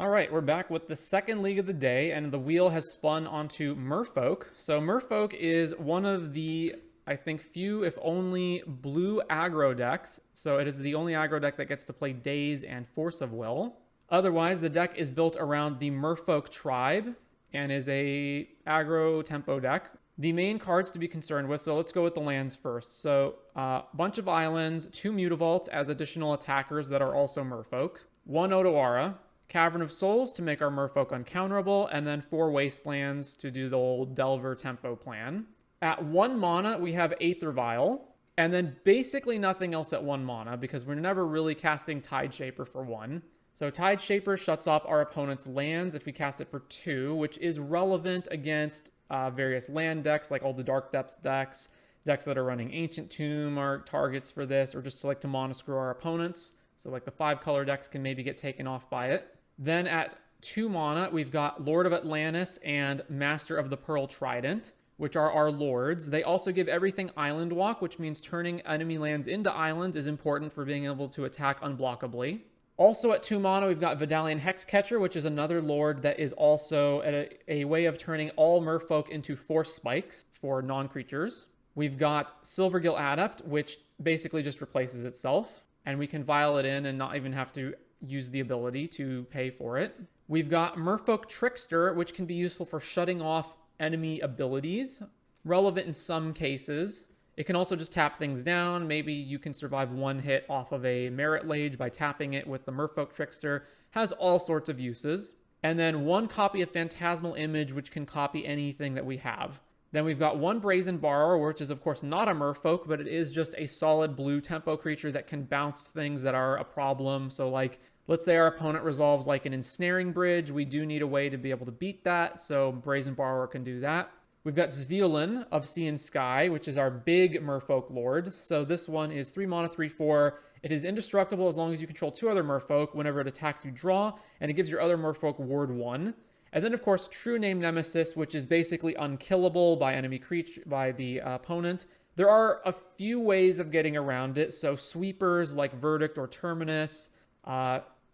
All right, we're back with the second league of the day, and the wheel has spun onto Merfolk. So Merfolk is one of the, I think, few, if only, blue aggro decks. So it is the only aggro deck that gets to play Daze and Force of Will. Otherwise, the deck is built around the Merfolk tribe and is a aggro tempo deck. The main cards to be concerned with, so let's go with the lands first. So bunch of islands, 2 Mutavaults as additional attackers that are also Merfolk, 1 Otawara, Cavern of Souls to make our Merfolk uncounterable, and then 4 Wastelands to do the old Delver tempo plan. At 1 mana, we have Aether Vial, and then basically nothing else at 1 mana because we're never really casting Tide Shaper for 1. So Tide Shaper shuts off our opponent's lands if we cast it for 2, which is relevant against various land decks, like all the Dark Depths decks. Decks that are running Ancient Tomb are targets for this, or just to like to mono screw our opponents. So like the 5 color decks can maybe get taken off by it. Then at 2 mana, we've got Lord of Atlantis and Master of the Pearl Trident, which are our lords. They also give everything Island Walk, which means turning enemy lands into islands is important for being able to attack unblockably. Also at 2 mana, we've got Vidalian Hexcatcher, which is another lord that is also a way of turning all Merfolk into Force Spikes for non-creatures. We've got Silvergill Adept, which basically just replaces itself, and we can vial it in and not even have to use the ability to pay for it. We've got Merfolk Trickster, which can be useful for shutting off enemy abilities, relevant in some cases. It can also just tap things down. Maybe you can survive 1 hit off of a Merit Lage by tapping it with the Merfolk Trickster. Has all sorts of uses. And then 1 copy of Phantasmal Image, which can copy anything that we have. Then we've got 1 Brazen Borrower, which is of course not a Merfolk, but it is just a solid blue tempo creature that can bounce things that are a problem. So like, let's say our opponent resolves like an Ensnaring Bridge. We do need a way to be able to beat that, so Brazen Borrower can do that. We've got Zviolin of Sea and Sky, which is our big Merfolk lord. So this one is 3 mana, 3/4. It is indestructible as long as you control 2 other Merfolk. Whenever it attacks, you draw, and it gives your other Merfolk ward 1. And then, of course, True Name Nemesis, which is basically unkillable by enemy creature, by the opponent. There are a few ways of getting around it. So sweepers like Verdict or Terminus,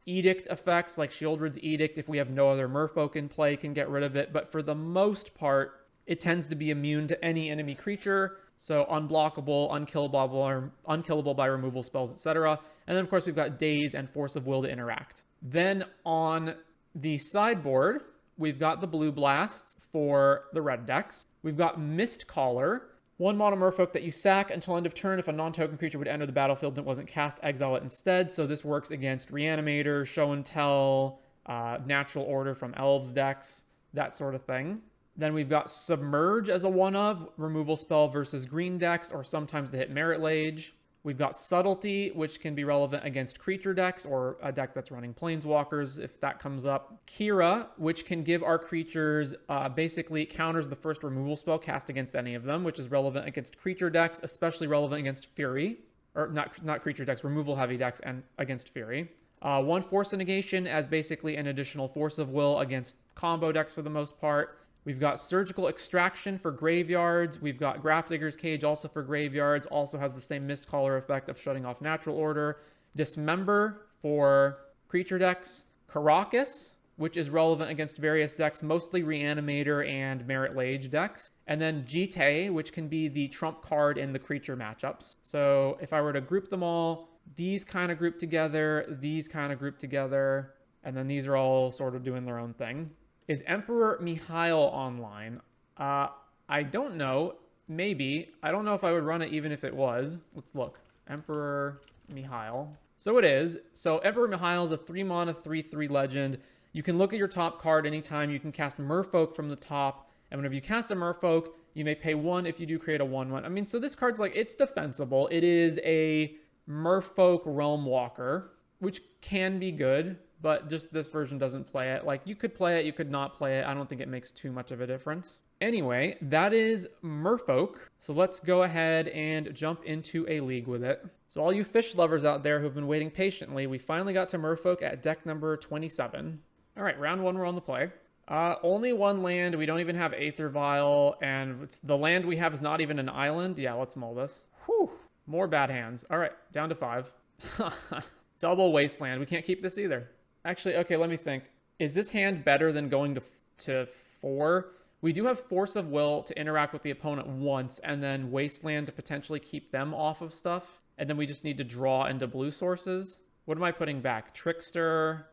edict effects like Shieldred's Edict, if we have no other Merfolk in play, can get rid of it. But for the most part, it tends to be immune to any enemy creature. So unblockable, unkillable by removal spells, etc. And then, of course, we've got Daze and Force of Will to interact. Then on the sideboard, we've got the Blue Blasts for the red decks. We've got Mistcaller, 1 mana Merfolk that you sack until end of turn. If a non-token creature would enter the battlefield and it wasn't cast, exile it instead. So this works against Reanimator, Show and Tell, Natural Order from Elves decks, that sort of thing. Then we've got Submerge as a 1-of, removal spell versus green decks, or sometimes to hit Merit Lage. We've got Subtlety, which can be relevant against creature decks or a deck that's running Planeswalkers if that comes up. Kira, which can give our creatures, basically counters the first removal spell cast against any of them, which is relevant against creature decks, especially relevant against Fury. Or not creature decks, removal heavy decks and against Fury. 1 Force of Negation as basically an additional Force of Will against combo decks for the most part. We've got Surgical Extraction for graveyards. We've got Grafdigger's Cage also for graveyards. Also has the same Mistcaller effect of shutting off Natural Order. Dismember for creature decks. Karakas, which is relevant against various decks, mostly Reanimator and Merit Lage decks. And then Jite, which can be the trump card in the creature matchups. So if I were to group them all, these kind of group together, these kind of group together, and then these are all sort of doing their own thing. Is Emperor Mihail online? I don't know. Maybe. I don't know if I would run it even if it was. Let's look. Emperor Mihail. So it is. So Emperor Mihail is a 3 mana, 3/3 legend. You can look at your top card anytime. You can cast Merfolk from the top. And whenever you cast a Merfolk, you may pay 1 if you do create a 1/1. I mean, so this card's like, it's defensible. It is a Merfolk Realm Walker, which can be good, but just this version doesn't play it. Like, you could play it, you could not play it. I don't think it makes too much of a difference. Anyway, that is Merfolk. So let's go ahead and jump into a league with it. So all you fish lovers out there who've been waiting patiently, we finally got to Merfolk at deck number 27. All right, round 1, we're on the play. Only 1 land. We don't even have Aether Vial, and the land we have is not even an island. Yeah, let's mull this. Whew, more bad hands. All right, down to 5. Double Wasteland. We can't keep this either. Actually, okay, let me think. Is this hand better than going to 4? We do have Force of Will to interact with the opponent once, and then Wasteland to potentially keep them off of stuff. And then we just need to draw into blue sources. What am I putting back? Trickster,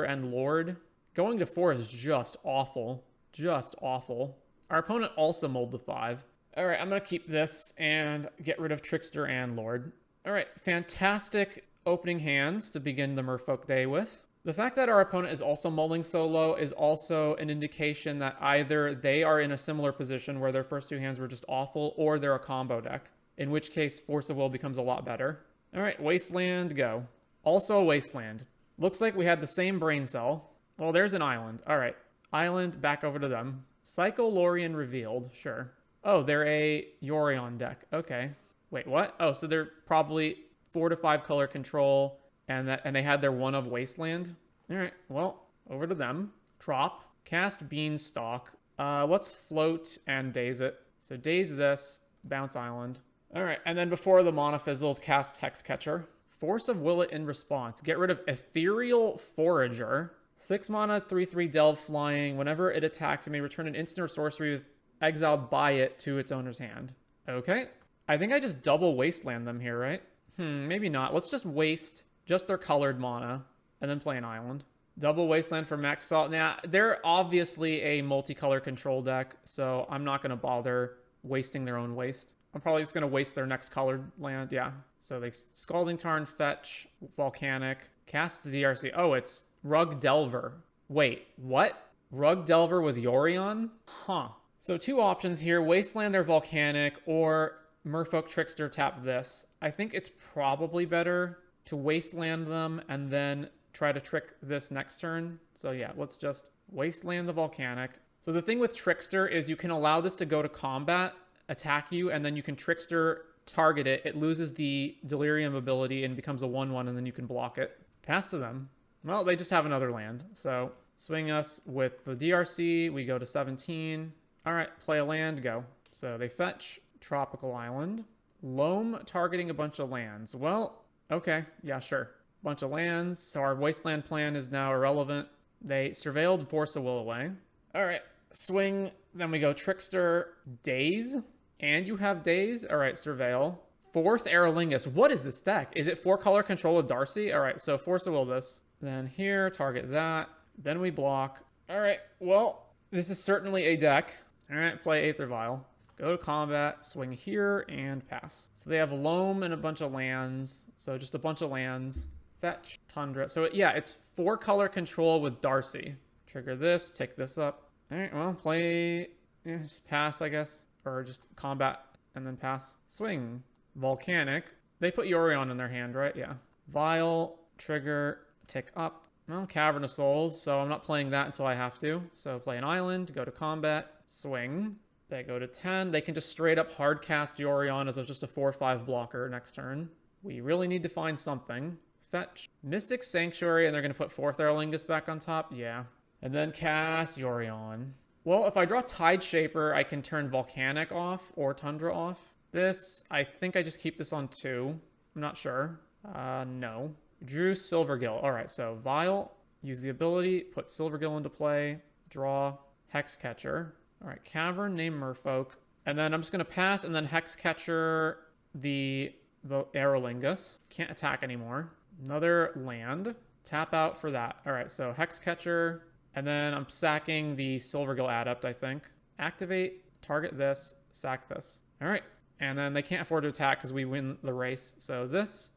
and Lord. Going to 4 is just awful. Just awful. Our opponent also mulled to 5. All right, I'm going to keep this and get rid of Trickster and Lord. All right, fantastic opening hands to begin the Merfolk day with. The fact that our opponent is also mulling so low is also an indication that either they are in a similar position where their first 2 hands were just awful, or they're a combo deck, in which case Force of Will becomes a lot better. All right, Wasteland, go. Also a Wasteland. Looks like we had the same brain cell. Well, there's an island. All right, island, back over to them. Psycho-Lorien revealed, sure. Oh, they're a Yorion deck. Okay. Wait, what? Oh, so they're probably 4 to 5 color control, and they had their 1 of Wasteland. All right, well, over to them. Trop. Cast Beanstalk. Let's float and daze it. So daze this, bounce island. All right, and then before the mana fizzles, cast Hexcatcher. Force of Will it in response. Get rid of Ethereal Forager. 6 mana, 3/3 delve flying. Whenever it attacks, it may return an instant or sorcery with exiled by it to its owner's hand. Okay. I think I just double Wasteland them here, right? Maybe not. Let's just waste just their colored mana and then play an island. Double Wasteland for max salt. Now, they're obviously a multicolor control deck, so I'm not going to bother wasting their own waste. I'm probably just going to waste their next colored land. Yeah. So they Scalding Tarn, fetch, Volcanic, cast DRC. Oh, it's Rug Delver. Wait, what? Rug Delver with Yorion? Huh. So 2 options here. Wasteland their Volcanic, or Merfolk Trickster tap this. I think it's probably better to Wasteland them and then try to trick this next turn. So yeah, let's just Wasteland the Volcanic. So the thing with Trickster is you can allow this to go to combat, attack you, and then you can Trickster target it. It loses the Delirium ability and becomes a 1/1, and then you can block it. Pass to them. Well, they just have another land. So swing us with the DRC. We go to 17. All right, play a land, go. So they fetch Tropical Island. Loam targeting a bunch of lands. Well, okay, yeah, sure. Bunch of lands. So our Wasteland plan is now irrelevant. They surveilled Force of Will away. All right, swing. Then we go Trickster, Daze. And you have Daze. All right, surveil. 4th Aerolingus. What is this deck? Is it 4 color control with Darcy? All right, so Force of Will this. Then here, target that. Then we block. All right, well, this is certainly a deck. All right, play Aether Vial. Go to combat, swing here, and pass. So they have Loam and a bunch of lands. So just a bunch of lands. Fetch, Tundra. So yeah, it's 4 color control with Darcy. Trigger this, take this up. All right, well, play, just pass, I guess. Or just combat and then pass. Swing. Volcanic. They put Yorion in their hand, right? Yeah. Vial, trigger, tick up. Well, Cavern of Souls, so I'm not playing that until I have to. So play an island, go to combat, swing. They go to 10. They can just straight up hard cast Yorion as just a 4/5 blocker next turn. We really need to find something. Fetch. Mystic Sanctuary, and they're going to put 4th Aerolingus back on top? Yeah. And then cast Yorion. Well, if I draw Tide Shaper, I can turn Volcanic off or Tundra off. This, I think I just keep this on 2. I'm not sure. No. Drew Silvergill. All right, so Vial, use the ability, put Silvergill into play, draw Hexcatcher. All right, Cavern, name Merfolk. And then I'm just going to pass and then Hexcatcher the Aerolingus. Can't attack anymore. Another land. Tap out for that. All right, so Hexcatcher. And then I'm sacking the Silvergill Adept, I think. Activate, target this, sack this. All right, and then they can't afford to attack because we win the race. So this,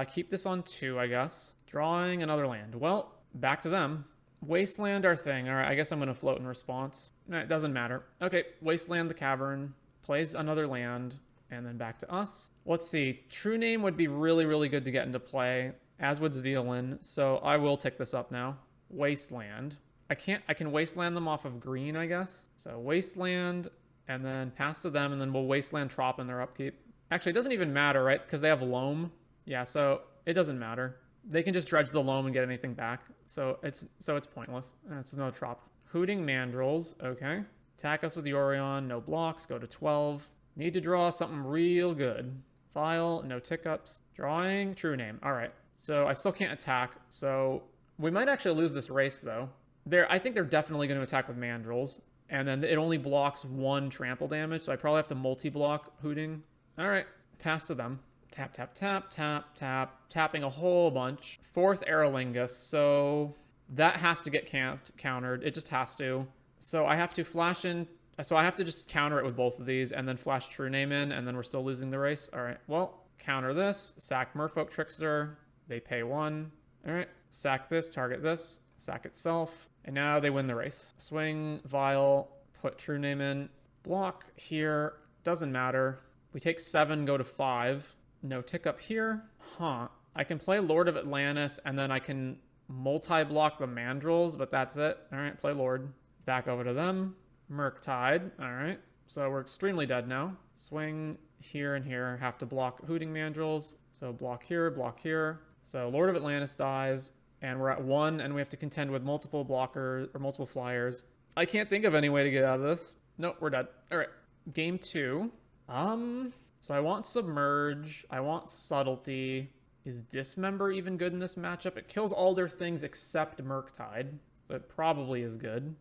keep this on 2, I guess. Drawing another land. Well, back to them. Wasteland our thing. All right, I guess I'm going to float in response. It doesn't matter. Okay, Wasteland the Cavern. Plays another land. And then back to us. Let's see. True Name would be really, really good to get into play. As would Zvielin. So I will tick this up now. Wasteland. I can Wasteland them off of green, I guess. So Wasteland, and then pass to them, and then we'll Wasteland Trop in their upkeep. Actually, it doesn't even matter, right? Because they have Loam. Yeah, so it doesn't matter. They can just dredge the Loam and get anything back. So it's pointless. It's no Trop. Hooting Mandrills, okay. Attack us with Yorion, no blocks, go to 12. Need to draw something real good. File, no tick-ups. Drawing, True Name. All right, so I still can't attack, so we might actually lose this race, though. I think they're definitely going to attack with Mandrills. And then it only blocks 1 trample damage, so I probably have to multi-block Hooting. All right, pass to them. Tap, tap, tap, tap, tap. Tapping a whole bunch. 4th Aerolingus, so that has to get countered. It just has to. So I have to flash in. So I have to just counter it with both of these and then flash True Name in, and then we're still losing the race. All right, well, counter this. Sack Merfolk Trickster. They pay 1. All right, sack this, target this. Sack itself. And now they win the race. Swing, Vial, put True Name in. Block here. Doesn't matter. We take 7, go to 5. No tick up here. Huh. I can play Lord of Atlantis, and then I can multi-block the Mandrills, but that's it. All right, play Lord. Back over to them. Murktide. All right. So we're extremely dead now. Swing here and here. Have to block Hooting Mandrills. So block here, block here. So Lord of Atlantis dies. And we're at 1, and we have to contend with multiple blockers or multiple flyers. I can't think of any way to get out of this. Nope, we're dead. All right, game 2. So I want Submerge. I want Subtlety. Is Dismember even good in this matchup? It kills all their things except Murktide, so it probably is good.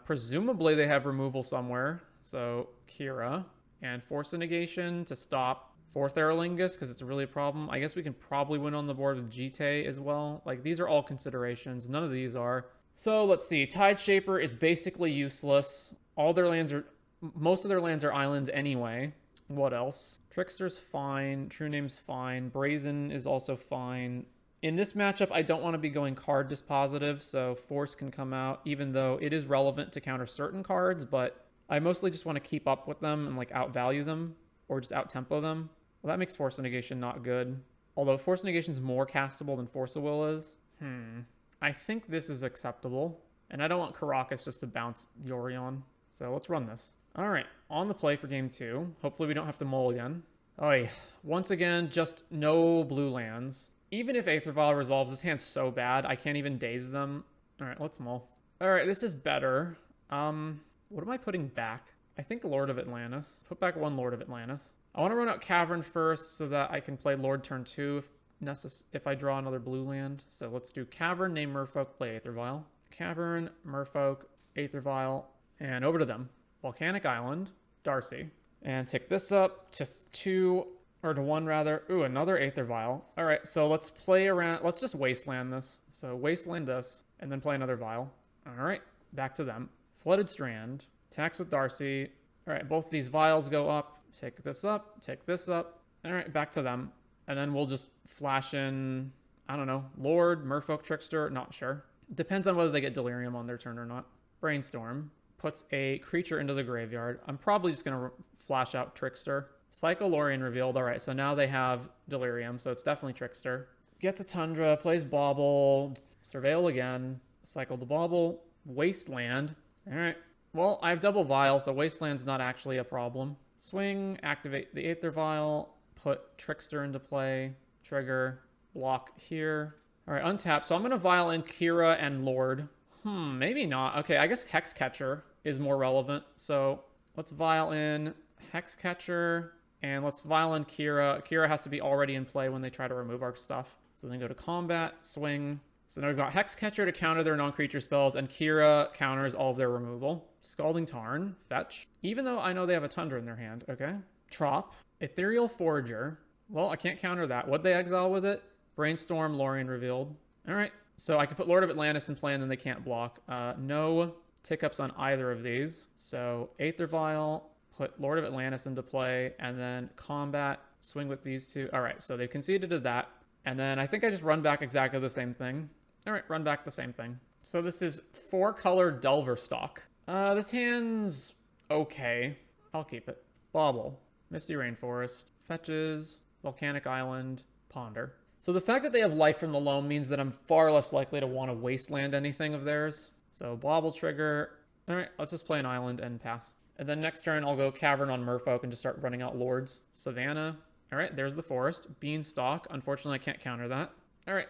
Presumably they have removal somewhere. So Kira and Force of Negation to stop 4th Aerolingus, because it's really a problem. I guess we can probably win on the board with Jite as well. Like, these are all considerations. None of these are. So, let's see. Tide Shaper is basically useless. All their lands are... Most of their lands are islands anyway. What else? Trickster's fine. True Name's fine. Brazen is also fine. In this matchup, I don't want to be going card dispositive, so Force can come out, even though it is relevant to counter certain cards, but I mostly just want to keep up with them and, like, outvalue them, or just out-tempo them. Well, that makes Force of Negation not good. Although Force of Negation is more castable than Force of Will is. I think this is acceptable. And I don't want Caracas just to bounce Yorion. So let's run this. All right, on the play for game 2. Hopefully we don't have to mull again. Oy. Once again, just no blue lands. Even if Aether Vial resolves, this hand's so bad, I can't even daze them. All right, let's mull. All right, this is better. What am I putting back? I think Lord of Atlantis. Put back 1 Lord of Atlantis. I want to run out Cavern first so that I can play Lord turn 2 if I draw another blue land. So let's do Cavern, name Merfolk, play Aether Vial. Cavern, Merfolk, Aether Vial, and over to them. Volcanic Island, Darcy. And take this up to 2, or to 1 rather. Ooh, another Aether Vial. All right, so let's play around. Let's just Wasteland this. So Wasteland this, and then play another Vial. All right, back to them. Flooded Strand, attacks with Darcy. All right, both these Vials go up. Take this up, take this up. All right, back to them. And then we'll just flash in, I don't know, Lord, Merfolk Trickster, not sure. Depends on whether they get Delirium on their turn or not. Brainstorm puts a creature into the graveyard. I'm probably just going to flash out Trickster. Cycle Lorien revealed. All right, so now they have Delirium, so it's definitely Trickster. Gets a Tundra, plays Bauble, Surveil again, cycle the Bauble, Wasteland. All right, well, I have double Vial, so Wasteland's not actually a problem. Swing, activate the Aether Vial, put Trickster into play, trigger, block here. All right, untap. So I'm going to Vial in Kira and Lord. Maybe not. Okay, I guess Hexcatcher is more relevant. So let's Vial in Hexcatcher, and let's Vial in Kira. Kira has to be already in play when they try to remove our stuff. So then go to combat, swing. So now we've got Hexcatcher to counter their non-creature spells, and Kira counters all of their removal. Scalding Tarn, fetch. Even though I know they have a Tundra in their hand. Okay. Trop. Ethereal Forager. Well, I can't counter that. What'd they exile with it? Brainstorm, Lorien revealed. All right. So I can put Lord of Atlantis in play, and then they can't block. No tick-ups on either of these. So Aether Vial, put Lord of Atlantis into play, and then combat, swing with these two. All right. So they've conceded to that. And then I think I just run back exactly the same thing. All right, run back the same thing. So this is 4-color Delver stock. This hand's okay. I'll keep it. Bauble, Misty Rainforest, fetches, Volcanic Island, Ponder. So the fact that they have Life from the Loam means that I'm far less likely to want to Wasteland anything of theirs. So Bauble trigger. All right, let's just play an island and pass. And then next turn, I'll go Cavern on Merfolk and just start running out Lords. Savannah. All right, there's the forest. Beanstalk. Unfortunately, I can't counter that. All right.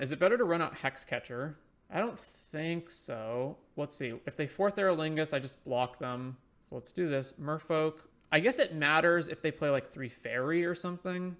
Is it better to run out Hexcatcher? I don't think so. Let's see. If they 4th Aerolingus, I just block them. So let's do this. Merfolk. I guess it matters if they play like 3 Fairy or something.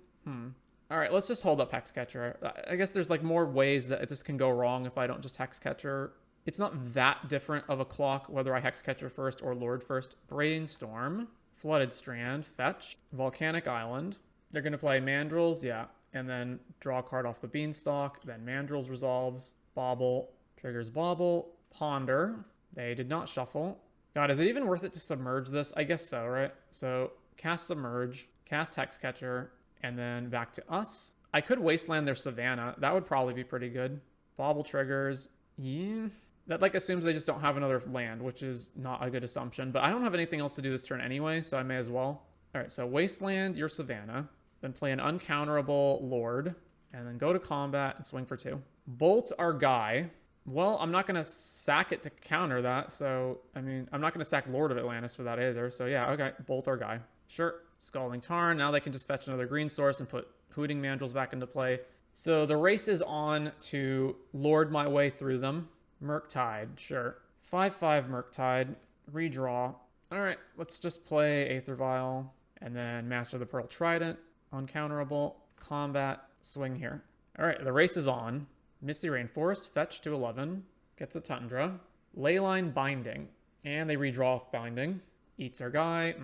All right, let's just hold up Hexcatcher. I guess there's like more ways that this can go wrong if I don't just Hexcatcher. It's not that different of a clock whether I Hexcatcher first or Lord first. Brainstorm, Flooded Strand, Fetch, Volcanic Island. They're going to play Mandrills, yeah, and then draw a card off the Beanstalk. Then Mandrills resolves, Bobble, triggers Bobble, Ponder. They did not shuffle. God, is it even worth it to submerge this? I guess so, right? So cast Submerge, cast Hexcatcher, and then back to us. I could Wasteland their Savannah. That would probably be pretty good. Bobble triggers. Yeah. That like assumes they just don't have another land, which is not a good assumption. But I don't have anything else to do this turn anyway, so I may as well. All right, so Wasteland your Savannah. Then play an uncounterable Lord. And then go to combat and swing for 2. Bolt our guy. Well, I'm not going to sack it to counter that. So, I mean, I'm not going to sack Lord of Atlantis for that either. So, yeah, okay. Bolt our guy. Sure. Scalding Tarn. Now they can just fetch another green source and put Hooting Mandrills back into play. So the race is on to lord my way through them. Murktide. Sure. 5/5 Murktide. Redraw. All right. Let's just play Aether Vial. And then Master the Pearl Trident. Uncounterable. Combat. Swing here. All right. The race is on. Misty Rainforest, fetch to 11, gets a Tundra. Leyline Binding, and they redraw off Binding. Eats our guy,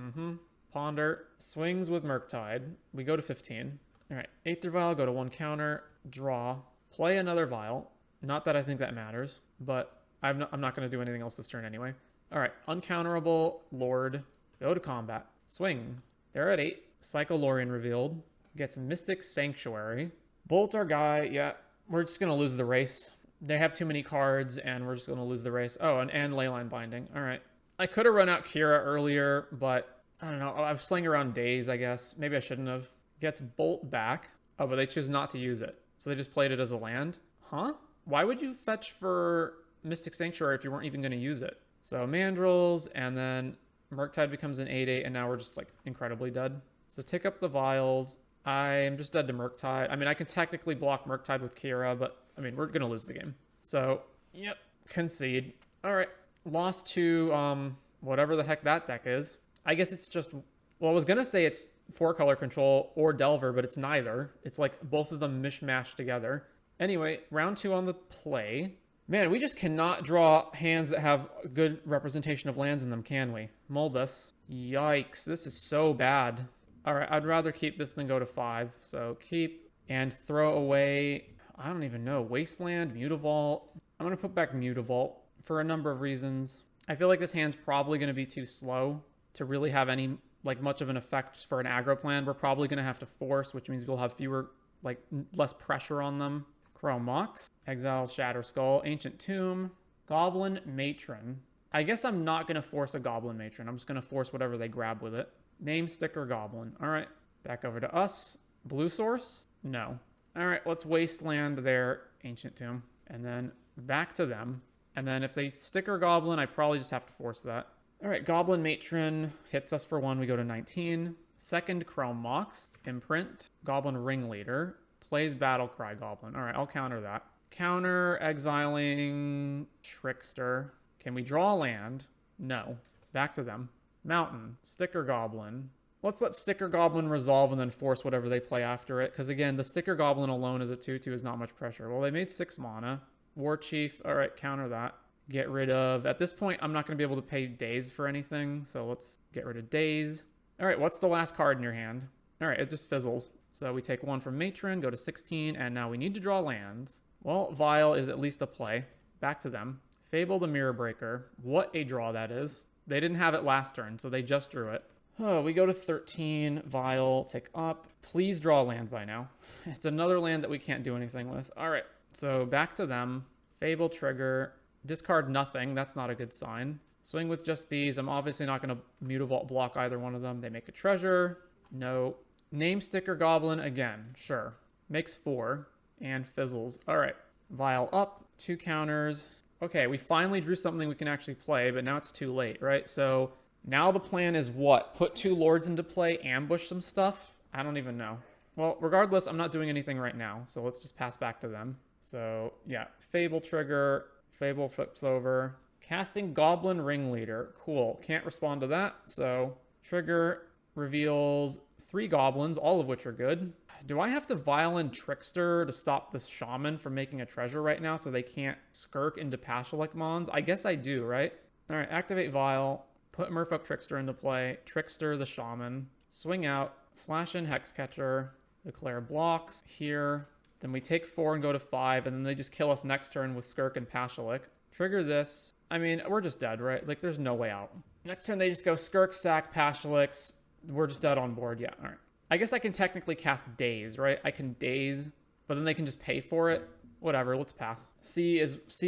Ponder, swings with Murktide. We go to 15. All right, Aether Vial, go to 1 counter, draw, play another Vial. Not that I think that matters, but I'm not going to do anything else this turn anyway. All right, uncounterable Lord, go to combat, swing. They're at 8. Psycholorian revealed, gets Mystic Sanctuary. Bolt our guy, yeah. We're just going to lose the race. They have too many cards, and we're just going to lose the race. Oh, and Leyline Binding. All right. I could have run out Kira earlier, but I don't know. I was playing around Days, I guess. Maybe I shouldn't have. Gets Bolt back. Oh, but they choose not to use it. So they just played it as a land? Huh? Why would you fetch for Mystic Sanctuary if you weren't even going to use it? So Mandrills, and then Murktide becomes an 8/8, and now we're just, like, incredibly dead. So tick up the Vials. I'm just dead to Murktide. I mean, I can technically block Murktide with Kira, but, I mean, we're going to lose the game. So, yep, concede. All right, lost to whatever the heck that deck is. I guess it's just, well, I was going to say it's 4-color control or Delver, but it's neither. It's like both of them mishmashed together. Anyway, round 2 on the play. Man, we just cannot draw hands that have a good representation of lands in them, can we? Moldus. Yikes, this is so bad. All right, I'd rather keep this than go to 5. So keep and throw away, I don't even know, Wasteland, Mutavault. I'm going to put back Mutavault for a number of reasons. I feel like this hand's probably going to be too slow to really have any, like, much of an effect for an aggro plan. We're probably going to have to force, which means we'll have fewer, like, less pressure on them. Chrome Mox, Exile Shatter Skull, Ancient Tomb, Goblin Matron. I guess I'm not going to force a Goblin Matron. I'm just going to force whatever they grab with it. Name Sticker Goblin. All right, back over to us. Blue source? No. All right, let's Wasteland their Ancient Tomb. And then back to them. And then if they Sticker Goblin, I probably just have to force that. All right, Goblin Matron hits us for 1. We go to 19. Second Chrome Mox. Imprint. Goblin Ringleader. Plays Battlecry Goblin. All right, I'll counter that. Counter exiling Trickster. Can we draw a land? No. Back to them. Mountain, Sticker Goblin. Let's let Sticker Goblin resolve and then force whatever they play after it. Because again, the Sticker Goblin alone as a 2/2 is not much pressure. Well, they made 6 mana. War Chief, all right, counter that. Get rid of, at this point, I'm not going to be able to pay Days for anything. So let's get rid of Days. All right, what's the last card in your hand? All right, it just fizzles. So we take 1 from Matron, go to 16, and now we need to draw lands. Well, Vial is at least a play. Back to them. Fable the Mirror Breaker. What a draw that is. They didn't have it last turn, so they just drew it. Oh, we go to 13. Vial, take up. Please draw a land by now. It's another land that we can't do anything with. All right, so back to them. Fable trigger. Discard nothing. That's not a good sign. Swing with just these. I'm obviously not going to Mutavault block either one of them. They make a treasure. No. Name Sticker Goblin again. Sure. Makes 4 and fizzles. All right. Vial up. 2 counters. Okay, we finally drew something we can actually play, but now it's too late, right? So now the plan is what? Put 2 lords into play, ambush some stuff? I don't even know. Well, regardless, I'm not doing anything right now, so let's just pass back to them. So, yeah, Fable trigger, Fable flips over. Casting Goblin Ringleader. Cool. Can't respond to that, so trigger reveals 3 goblins, all of which are good. Do I have to Violin Trickster to stop this Shaman from making a treasure right now so they can't skirk into Pashalik Mons? I guess I do, right? All right, activate Vial, put Merfolk Trickster into play, Trickster the Shaman, swing out, flash in Hexcatcher, declare blocks here. Then we take 4 and go to 5, and then they just kill us next turn with Skirk and Pashalik. Trigger this. I mean, we're just dead, right? Like, there's no way out. Next turn, they just go Skirk, sack, Pashaliks. We're just dead on board. Yeah, all right. I guess I can technically cast Daze, right? I can Daze, but then they can just pay for it. Whatever, let's pass. See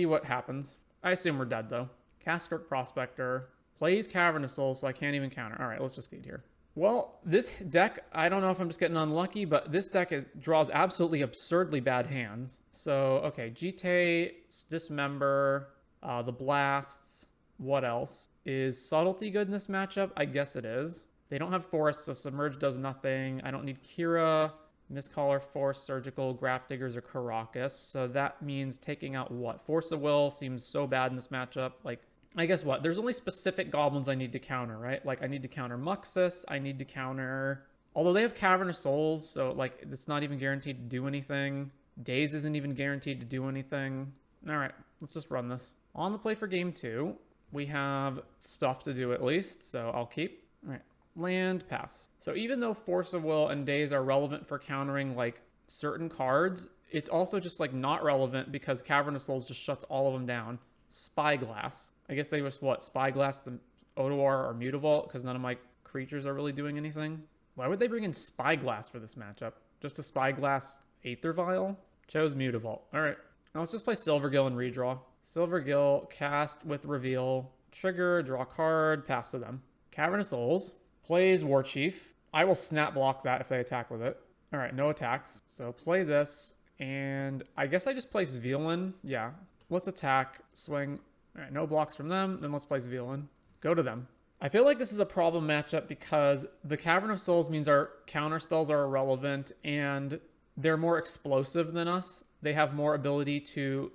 what happens. I assume we're dead, though. Cast Skirk Prospector. Plays Cavernous Soul, so I can't even counter. All right, let's just eat here. Well, this deck, I don't know if I'm just getting unlucky, but this deck draws absolutely absurdly bad hands. So, okay, Jite, Dismember, the Blasts. What else? Is Subtlety good in this matchup? I guess it is. They don't have Forest, so Submerge does nothing. I don't need Kira, Mistcaller, Force, Surgical, Grafdiggers, or Karakas. So that means taking out what? Force of Will seems so bad in this matchup. Like, I guess what? There's only specific goblins I need to counter, right? Like, I need to counter Muxus. I need to counter... Although they have Cavernous Souls, so, like, it's not even guaranteed to do anything. Daze isn't even guaranteed to do anything. All right, let's just run this. On the play for game 2, we have stuff to do at least, so I'll keep. All right, land, pass. So even though Force of Will and Daze are relevant for countering, like, certain cards, it's also just, like, not relevant because Cavernous Souls just shuts all of them down. Spyglass. I guess they just, what, Spyglass the Odoar or Mutavault because none of my creatures are really doing anything. Why would they bring in Spyglass for this matchup? Just a Spyglass Aether Vial? Chose Mutavault. All right. Now let's just play Silvergill and redraw. Silvergill, cast with reveal, trigger, draw card, pass to them. Cavernous Souls, plays Warchief. I will snap block that if they attack with it. All right, no attacks. So play this, and I guess I just play Zveilin. Yeah. Let's attack, swing. All right, no blocks from them. Then let's play Zveilin. Go to them. I feel like this is a problem matchup because the Cavern of Souls means our counter spells are irrelevant and they're more explosive than us. They have more ability to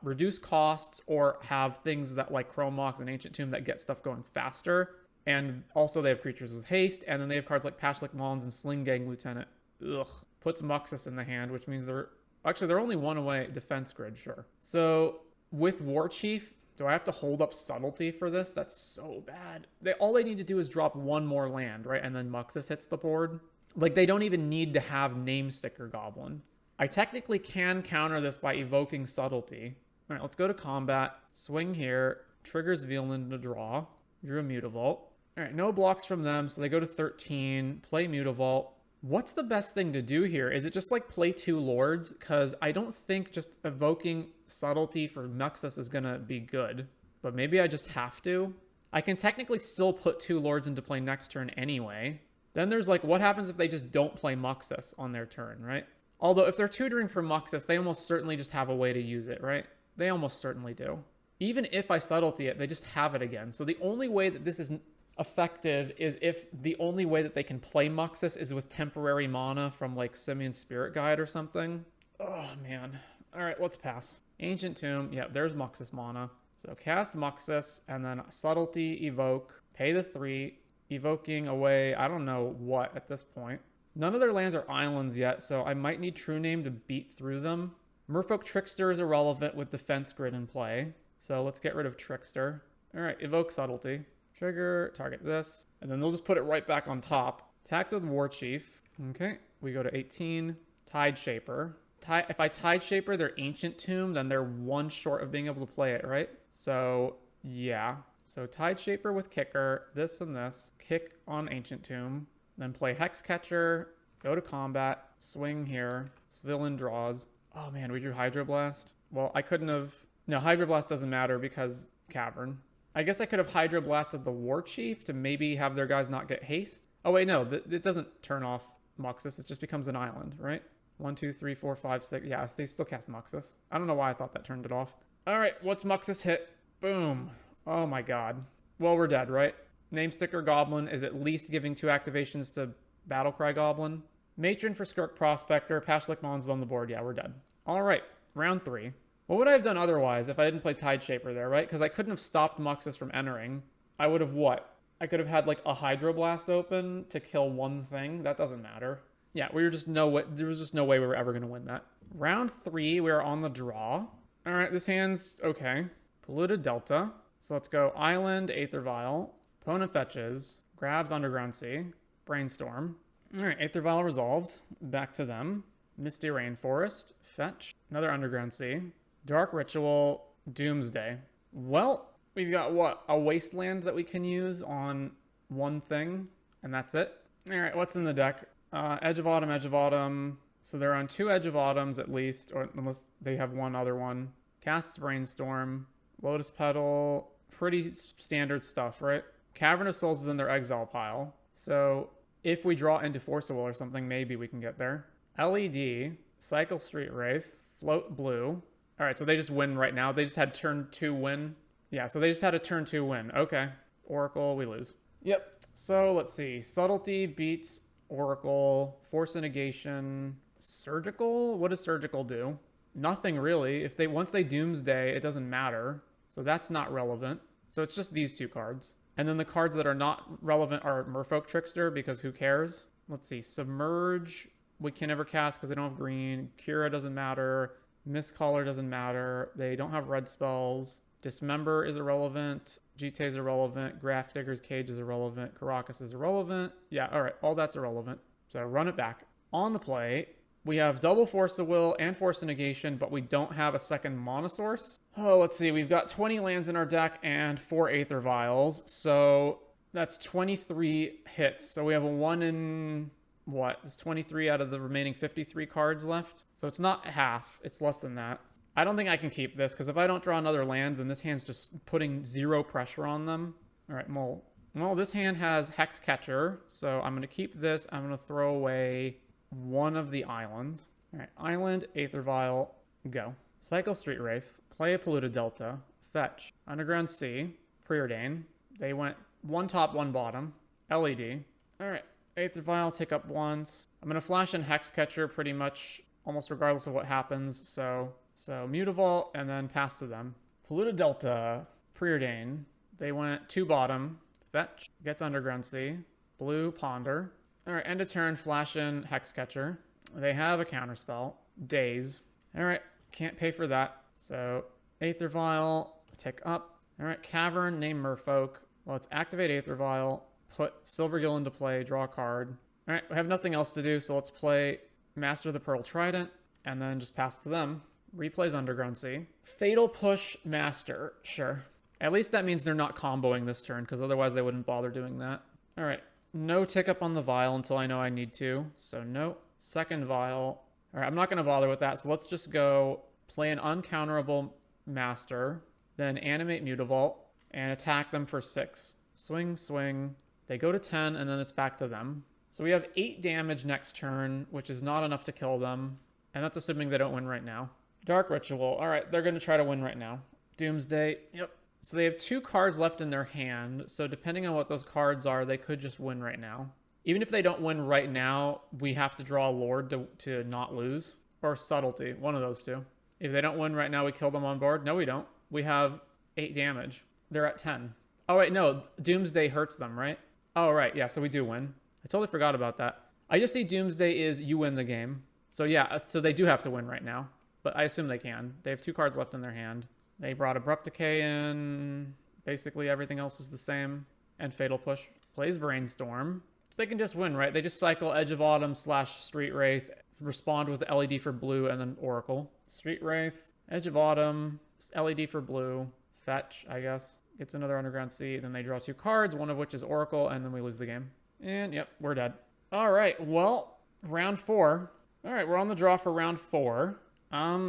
reduce costs or have things that like Chrome Mox and Ancient Tomb that get stuff going faster. And also they have creatures with haste. And then they have cards like Pashalik Mons and Sling Gang Lieutenant. Ugh. Puts Muxus in the hand, which means they're only one away. Defense grid, sure. So with Warchief, do I have to hold up Subtlety for this? That's so bad. All they need to do is drop one more land, right? And then Muxus hits the board. Like, they don't even need to have Name Sticker Goblin. I technically can counter this by evoking Subtlety. All right, let's go to combat. Swing here. Triggers Villain to draw. Drew a Mutavault. All right, no blocks from them, so they go to 13. Play Mutavault. What's the best thing to do here? Is it just like play 2 Lords? Because I don't think just evoking Subtlety for Muxus is going to be good. But maybe I just have to. I can technically still put 2 Lords into play next turn anyway. Then there's like, what happens if they just don't play Muxus on their turn, right? Although if they're tutoring for Muxus, they almost certainly just have a way to use it, right? They almost certainly do. Even if I Subtlety it, they just have it again. So the only way that this is effective is if the only way that they can play Muxus is with temporary mana from like Simian Spirit Guide or something. Oh man. All right, let's pass. Ancient Tomb. Yeah, there's Muxus mana. So cast Muxus and then Subtlety, evoke, pay the 3, evoking away, I don't know what at this point. None of their lands are islands yet, so I might need True Name to beat through them. Merfolk Trickster is irrelevant with Defense Grid in play. So let's get rid of Trickster. All right, evoke Subtlety. Trigger, target this, and then they'll just put it right back on top. Attacks with Warchief. Okay, we go to 18. Tide Shaper. If I Tide Shaper their Ancient Tomb, then they're 1 short of being able to play it, right? So, yeah. So Tide Shaper with Kicker, this and this. Kick on Ancient Tomb. Then play Hexcatcher, go to combat, swing here. Villain draws. Oh man, we drew Hydroblast. Well, I couldn't have... No, Hydroblast doesn't matter because Cavern. I guess I could have Hydroblasted the Warchief to maybe have their guys not get haste. Oh wait, no, it doesn't turn off Muxus. It just becomes an island, right? 1, 2, 3, 4, 5, 6. Yeah, so they still cast Muxus. I don't know why I thought that turned it off. All right, what's Muxus hit? Boom. Oh my god. Well, we're dead, right? Name Sticker Goblin is at least giving 2 activations to Battlecry Goblin. Matron for Skirk Prospector. Pashalik Mons is on the board. Yeah, we're dead. All right, round 3. What would I have done otherwise if I didn't play Tide Shaper there, right? Because I couldn't have stopped Muxus from entering. I would have what? I could have had like a Hydroblast open to kill one thing. That doesn't matter. Yeah, we were just no way. There was just no way we were ever going to win that. Round 3, we are on the draw. All right, this hand's okay. Polluted Delta. So let's go Island, Aether Vial. Opponent fetches. Grabs Underground Sea. Brainstorm. All right, Aether Vial resolved. Back to them. Misty Rainforest. Fetch. Another Underground Sea. Dark Ritual. Doomsday. Well, we've got what? A Wasteland that we can use on one thing, and that's it. All right, what's in the deck? Edge of Autumn, Edge of Autumn. So they're on 2 Edge of Autumns at least, or unless they have one other one. Casts Brainstorm. Lotus Petal. Pretty standard stuff, right? Cavern of Souls is in their exile pile. So if we draw into Force of Will or something, maybe we can get there. LED, Cycle Street Wraith, Float Blue. All right, so they just win right now. They just had turn 2 win. Yeah, so they just had a turn 2 win. Okay. Oracle, we lose. Yep. So let's see. Subtlety beats Oracle. Force of Negation. Surgical? What does Surgical do? Nothing really. Once they Doomsday, it doesn't matter. So that's not relevant. So it's just these 2 cards. And then the cards that are not relevant are Merfolk Trickster, because who cares? Let's see. Submerge, we can never cast because they don't have green. Cura doesn't matter. Mistcaller doesn't matter. They don't have red spells. Dismember is irrelevant. Jite is irrelevant. Grafdigger's Cage is irrelevant. Caracas is irrelevant. Yeah, all right. All that's irrelevant. So run it back. On the play, we have double Force of Will and Force of Negation, but we don't have a second Mana Source. Oh, let's see. We've got 20 lands in our deck and 4 Aether Vials. So that's 23 hits. So we have a 1 in, what? It's 23 out of the remaining 53 cards left. So it's not half. It's less than that. I don't think I can keep this, because if I don't draw another land, then this hand's just putting 0 pressure on them. All right, well, this hand has Hex Catcher, so I'm going to keep this. I'm going to throw away one of the islands. All right, Island, Aether Vial, go. Cycle Street Wraith, play a Polluted Delta, fetch. Underground Sea, Preordain. They went 1 top, 1 bottom. LED. All right, Aether Vial, take up once. I'm going to flash in Hex Catcher pretty much almost regardless of what happens, so Mutavault, and then pass to them. Polluted Delta, Preordain. They went 2 bottom, fetch, gets Underground Sea, blue, Ponder. All right, end of turn, flash in Hexcatcher. They have a counterspell, Daze. All right, can't pay for that. So Aether Vial, tick up. All right, Cavern, name Merfolk. Well, let's activate Aether Vial, put Silvergill into play, draw a card. All right, we have nothing else to do, so let's play Master of the Pearl Trident, and then just pass to them. Replays Underground Sea. Fatal Push Master, sure. At least that means they're not comboing this turn, because otherwise they wouldn't bother doing that. All right, no tick up on the Vial until I know I need to, so no. Second Vial. All right, I'm not going to bother with that, so let's just go play an uncounterable Master, then animate Mutavault, and attack them for 6. Swing, swing. They go to 10, and then it's back to them. So we have 8 damage next turn, which is not enough to kill them, and that's assuming they don't win right now. Dark Ritual. All right, they're going to try to win right now. Doomsday. Yep. So they have 2 cards left in their hand, so depending on what those cards are, they could just win right now. Even if they don't win right now, we have to draw a Lord to not lose. Or Subtlety, one of those 2. If they don't win right now, we kill them on board. No, we don't. We have 8 damage. They're at 10. Oh, wait, no. Doomsday hurts them, right? Oh, right. Yeah, so we do win. I totally forgot about that. I just see Doomsday is you win the game. So yeah, so they do have to win right now. But I assume they can. They have 2 cards left in their hand. They brought Abrupt Decay in. Basically everything else is the same. And Fatal Push. Plays Brainstorm. So they can just win, right? They just cycle Edge of Autumn / Street Wraith. Respond with LED for blue and then Oracle. Street Wraith. Edge of Autumn. LED for blue. Fetch, I guess. Gets another Underground Sea. Then they draw 2 cards, one of which is Oracle. And then we lose the game. And yep, we're dead. All right, well, round 4. All right, we're on the draw for round 4.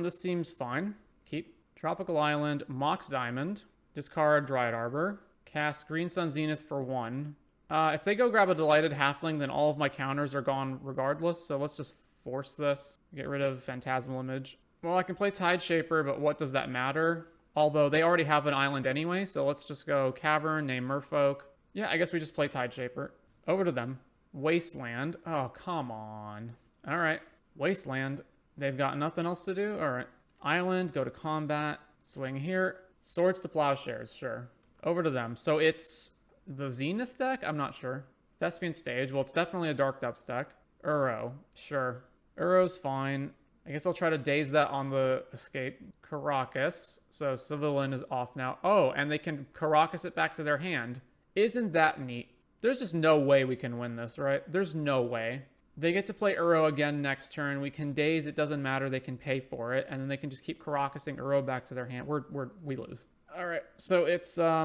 This seems fine. Keep Tropical Island, Mox Diamond, discard Dryad Arbor, cast Green Sun Zenith for 1. If they go grab a Delighted Halfling, then all of my counters are gone regardless, so let's just force this. Get rid of Phantasmal Image. Well, I can play Tide Shaper, but what does that matter? Although they already have an island anyway, so let's just go Cavern, name Merfolk. Yeah, I guess we just play Tide Shaper. Over to them. Wasteland. Oh, come on. All right. Wasteland. They've got nothing else to do? All right. Island, go to combat, swing here. Swords to Plowshares, sure. Over to them. So it's the Zenith deck? I'm not sure. Thespian Stage. Well, it's definitely a Dark Depths deck. Uro. Sure. Uro's fine. I guess I'll try to daze that on the escape. Caracas. So Civilian is off now. Oh, and they can Caracas it back to their hand. Isn't that neat? There's just no way we can win this, right? There's no way. They get to play Uro again next turn. We can daze. It doesn't matter. They can pay for it. And then they can just keep Caracasing Uro back to their hand. We lose. All right. So it's, I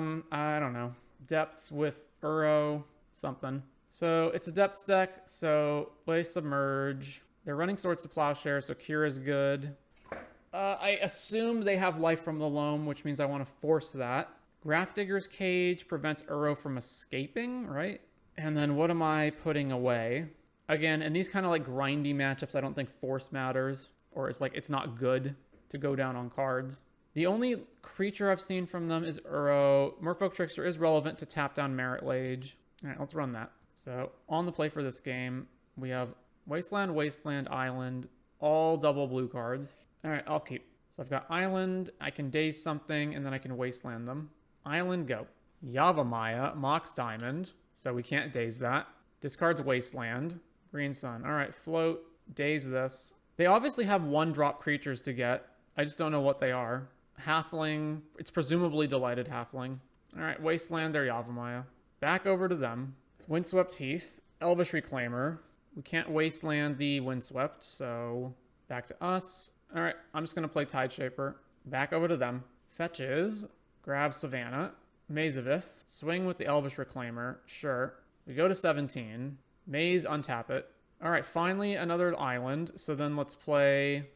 don't know. Depths with Uro something. So it's a Depths deck. So play Submerge. They're running Swords to Plowshare, so Cure is good. I assume they have Life from the Loam, which means I want to force that. Grafdigger's Cage prevents Uro from escaping, right? And then what am I putting away? Again, in these kind of like grindy matchups, I don't think force matters, or it's not good to go down on cards. The only creature I've seen from them is Uro. Merfolk Trickster is relevant to tap down Merit Lage. All right, let's run that. So on the play for this game, we have Wasteland, Wasteland, Island, all double blue cards. All right, I'll keep. So I've got Island, I can daze something, and then I can Wasteland them. Island, go. Yavimaya, Mox Diamond, so we can't daze that. Discards Wasteland. Green Sun. All right, float, daze this. They obviously have 1-drop creatures to get. I just don't know what they are. Halfling, it's presumably Delighted Halfling. All right, Wasteland, they're Yavimaya. Back over to them. Windswept Heath, Elvish Reclaimer. We can't Wasteland the Windswept, so back to us. All right, I'm just going to play Tideshaper. Back over to them. Fetches, grab Savannah, Mazavith, swing with the Elvish Reclaimer, sure. We go to 17. Maze, untap it. All right, finally another island. So then let's play...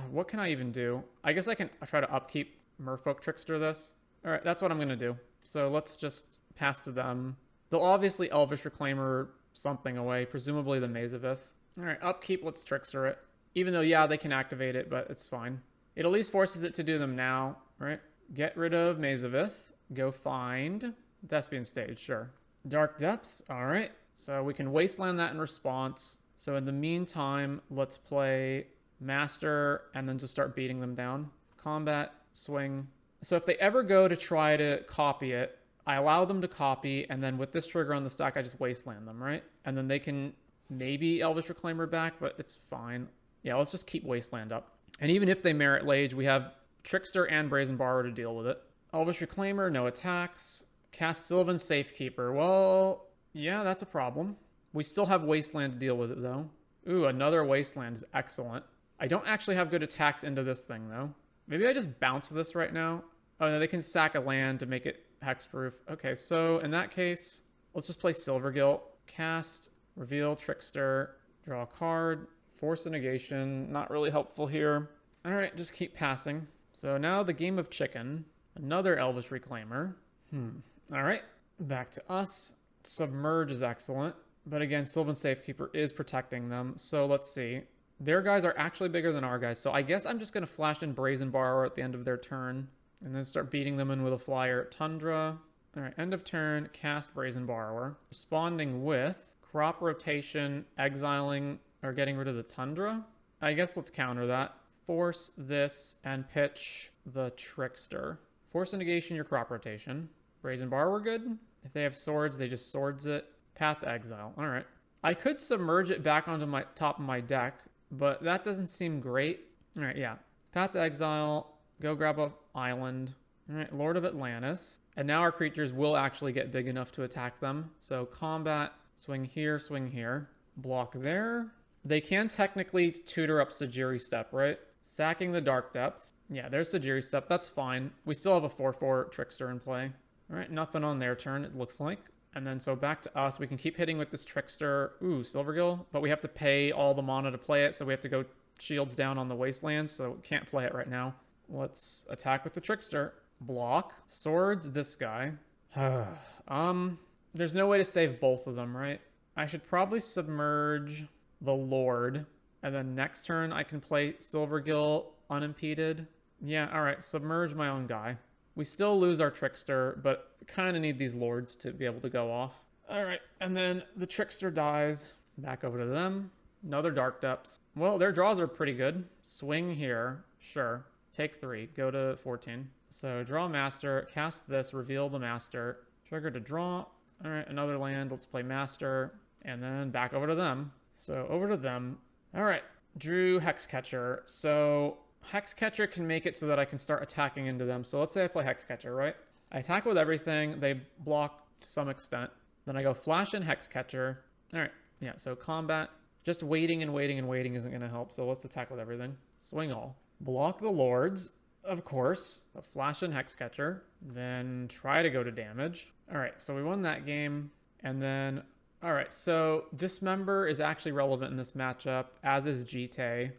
what can I even do? I guess I can try to upkeep Merfolk Trickster this. All right, that's what I'm going to do. So let's just pass to them. They'll obviously Elvish Reclaimer something away, presumably the Mazavith. All right, upkeep, let's Trickster it. Even though, yeah, they can activate it, but it's fine. It at least forces it to do them now, right? Get rid of Mazavith. Go find Thespian Stage, sure. Dark Depths, all right. So we can Wasteland that in response. So in the meantime, let's play Master and then just start beating them down. Combat, swing. So if they ever go to try to copy it, I allow them to copy, and then with this trigger on the stack, I just Wasteland them, right? And then they can maybe Elvish Reclaimer back, but it's fine. Yeah, let's just keep Wasteland up. And even if they Merit Lage, we have Trickster and Brazen Borrower to deal with it. Elvish Reclaimer, no attacks. Cast Sylvan Safekeeper. Well, yeah, that's a problem. We still have Wasteland to deal with it, though. Ooh, another Wasteland is excellent. I don't actually have good attacks into this thing, though. Maybe I just bounce this right now. Oh, no, they can sack a land to make it hexproof. Okay, so in that case, let's just play Silvergilt. Cast, reveal, Trickster, draw a card, force a negation. Not really helpful here. All right, just keep passing. So now the game of chicken. Another Elvish Reclaimer. All right, back to us. Submerge is excellent. But again, Sylvan Safekeeper is protecting them. So let's see. Their guys are actually bigger than our guys. So I guess I'm just going to flash in Brazen Borrower at the end of their turn. And then start beating them in with a flyer. Tundra. All right, end of turn, cast Brazen Borrower. Responding with Crop Rotation, exiling, or getting rid of the Tundra. I guess let's counter that. Force this and pitch the Trickster. Force a negation, your Crop Rotation. Brazen Borrower good. If they have swords, they just swords it. Path to Exile. All right. I could submerge it back onto my top of my deck, but that doesn't seem great. All right, yeah. Path to Exile. Go grab a island. All right, Lord of Atlantis. And now our creatures will actually get big enough to attack them. So combat, swing here, block there. They can technically tutor up Sajiri Step, right? Sacking the Dark Depths. Yeah, there's Sajiri Step. That's fine. We still have a 4/4 Trickster in play. All right, nothing on their turn, it looks like. And then so back to us. We can keep hitting with this Trickster. Ooh, Silvergill. But we have to pay all the mana to play it, so we have to go shields down on the Wastelands, so we can't play it right now. Let's attack with the Trickster. Block. Swords, this guy. There's no way to save both of them, right? I should probably submerge the Lord. And then next turn, I can play Silvergill unimpeded. Yeah, all right. Submerge my own guy. We still lose our Trickster, but kind of need these Lords to be able to go off. All right, and then the Trickster dies. Back over to them. Another Dark Depths. Well, their draws are pretty good. Swing here. Sure. Take 3. Go to 14. So draw Master. Cast this. Reveal the Master. Trigger to draw. All right, another land. Let's play Master. And then back over to them. So over to them. All right, drew Hexcatcher. So Hexcatcher can make it so that I can start attacking into them. So let's say I play Hexcatcher, right? I attack with everything. They block to some extent. Then I go Flash and Hexcatcher. All right, yeah, so combat. Just waiting and waiting and waiting isn't going to help. So let's attack with everything. Swing all. Block the Lords, of course. A Flash and Hexcatcher. Then try to go to damage. All right, so we won that game. And then, all right, so Dismember is actually relevant in this matchup, as is Jite,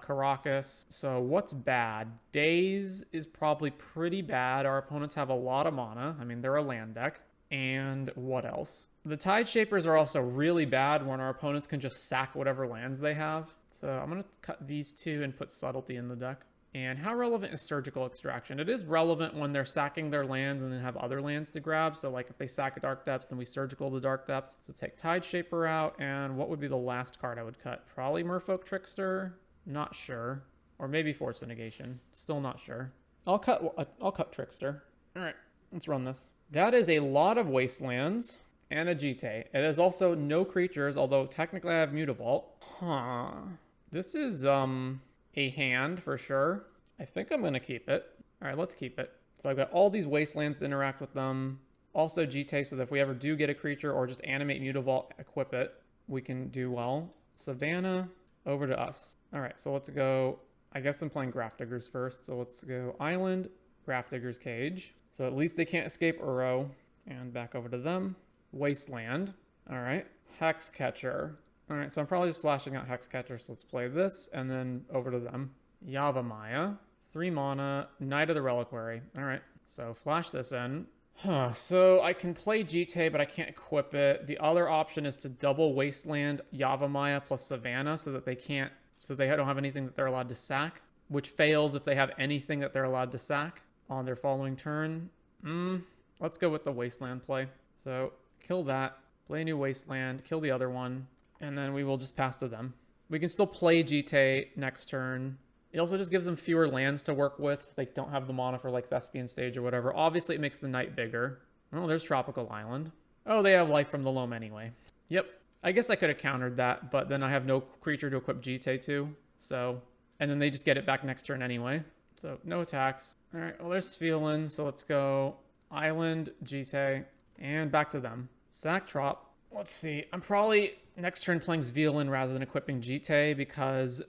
Caracas. So what's bad? Daze is probably pretty bad. Our opponents have a lot of mana. I mean, they're a land deck. And what else? The Tide Shapers are also really bad when our opponents can just sack whatever lands they have. So I'm going to cut these two and put Subtlety in the deck. And how relevant is Surgical Extraction? It is relevant when they're sacking their lands and then have other lands to grab. So like if they sack a Dark Depths, then we Surgical the Dark Depths. So take Tide Shaper out. And what would be the last card I would cut? Probably Merfolk Trickster. Not sure. Or maybe Force of Negation. Still not sure. I'll cut Trickster. All right, let's run this. That is a lot of Wastelands and a Jite. It is also no creatures, although technically I have Mutavault. Huh. This is a hand for sure. I think I'm going to keep it. All right, let's keep it. So I've got all these Wastelands to interact with them. Also Jite, so that if we ever do get a creature or just animate Mutavault, equip it, we can do well. Savannah, over to us. All right, so let's go. I guess I'm playing Grafdiggers first. So let's go Island, Grafdiggers Cage. So at least they can't escape Uro. And back over to them. Wasteland. All right. Hexcatcher. All right, so I'm probably just flashing out Hexcatcher. So let's play this and then over to them. Yavimaya. 3 mana. Knight of the Reliquary. All right. So flash this in. So I can play Jite, but I can't equip it. The other option is to double Wasteland Yavimaya plus Savannah so that they can't, so they don't have anything that they're allowed to sack, which fails if they have anything that they're allowed to sack on their following turn. Let's go with the Wasteland play. So kill that, play a new Wasteland, kill the other one, and then we will just pass to them. We can still play Jite next turn. It also just gives them fewer lands to work with. So they don't have the mana for like Thespian Stage or whatever. Obviously, it makes the Knight bigger. Oh, there's Tropical Island. Oh, they have Life from the Loam anyway. Yep. I guess I could have countered that, but then I have no creature to equip Jite to. So, and then they just get it back next turn anyway. So, no attacks. All right, well, there's Svelin. So let's go Island, Jite, and back to them. Sack Trop. Let's see. I'm probably next turn playing Svelin rather than equipping Jite because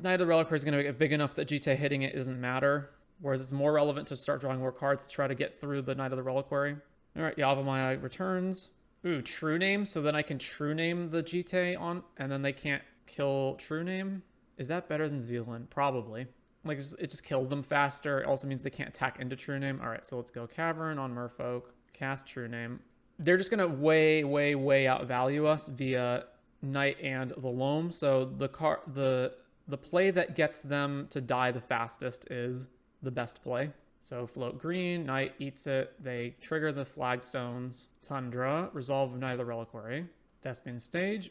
Knight of the Reliquary is going to get big enough that Jite hitting it doesn't matter. Whereas it's more relevant to start drawing more cards to try to get through the Knight of the Reliquary. All right, Yavimaya returns. Ooh, True Name. So then I can True Name the Jite on, and then they can't kill True Name. Is that better than Svelin? Probably. Like, it just kills them faster. It also means they can't attack into True Name. All right, so let's go Cavern on Merfolk. Cast True Name. They're just going to way outvalue us via Knight and the Loam. So the play that gets them to die the fastest is the best play. So float green, Knight eats it. They trigger the Flagstones. Tundra, resolve Knight of the Reliquary. Thespian Stage,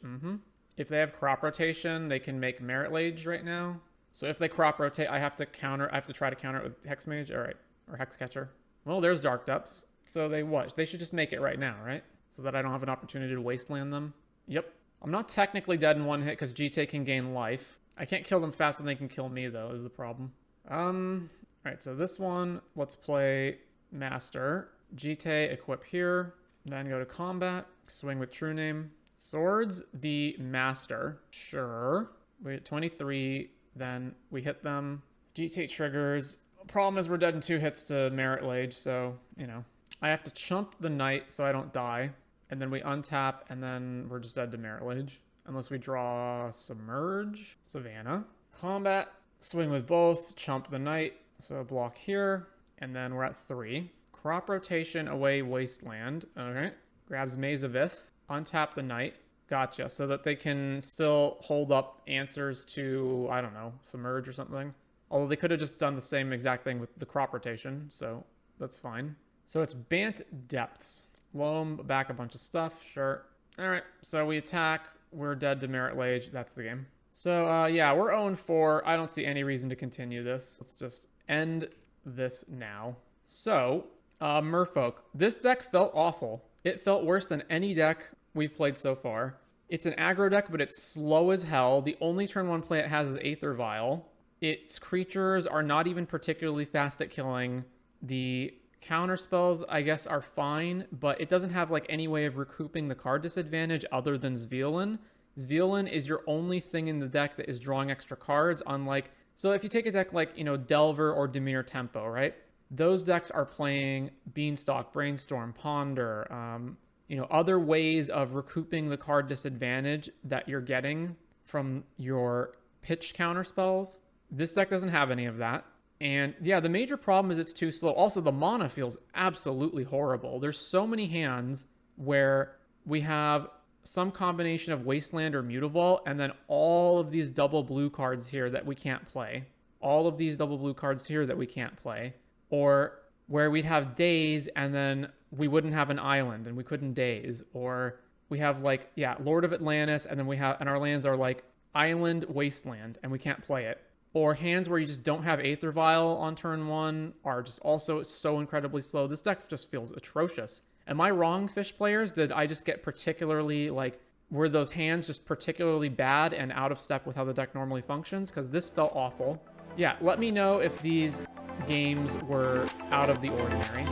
If they have crop rotation, they can make Merit Lage right now. So if they crop rotate, I have to try to counter it with Hexmage, all right, or Hexcatcher. Well, there's Dark Depths. So they should just make it right now, right? So that I don't have an opportunity to wasteland them. Yep. I'm not technically dead in one hit because Jite can gain life. I can't kill them faster than they can kill me, though, is the problem. Alright, so this one, let's play Master. Jite, equip here. Then go to combat. Swing with True Name. Swords, the Master. Sure. We hit 23. Then we hit them. Jite triggers. Problem is we're dead in 2 hits to Merit Lage, so, you know. I have to chump the Knight so I don't die. And then we untap, and then we're just dead to Merit Lage. Unless we draw Submerge. Savannah. Combat. Swing with both. Chump the Knight. So block here. And then we're at 3. Crop rotation away Wasteland. Okay. Grabs Maze of Ith. Untap the Knight. Gotcha. So that they can still hold up answers to, I don't know, Submerge or something. Although they could have just done the same exact thing with the crop rotation. So that's fine. So it's Bant Depths. Loam back a bunch of stuff. Sure. All right. So we attack. We're dead to Merit Lage. That's the game. So, yeah, we're 0-4. I don't see any reason to continue this. Let's just end this now. So, Merfolk. This deck felt awful. It felt worse than any deck we've played so far. It's an aggro deck, but it's slow as hell. The only turn 1 play it has is Aether Vial. Its creatures are not even particularly fast at killing. The counter spells, I guess, are fine, but it doesn't have like any way of recouping the card disadvantage other than Zviolin. Zviolin is your only thing in the deck that is drawing extra cards, unlike... So if you take a deck like, you know, Delver or Dimir Tempo, right? Those decks are playing Beanstalk, Brainstorm, Ponder, you know, other ways of recouping the card disadvantage that you're getting from your pitch counter spells. This deck doesn't have any of that. And yeah, the major problem is it's too slow. Also, the mana feels absolutely horrible. There's so many hands where we have some combination of Wasteland or Mutavault, and then all of these double blue cards here that we can't play. All of these double blue cards here that we can't play. Or where we'd have Daze, and then we wouldn't have an island, and we couldn't Daze. Or we have, like, yeah, Lord of Atlantis, and then we have, and our lands are like Island, Wasteland, and we can't play it. Or hands where you just don't have Aether Vial on turn 1 are just also so incredibly slow. This deck just feels atrocious. Am I wrong, Fish players? Did I just get particularly, like, were those hands just particularly bad and out of step with how the deck normally functions? Because this felt awful. Yeah, let me know if these games were out of the ordinary.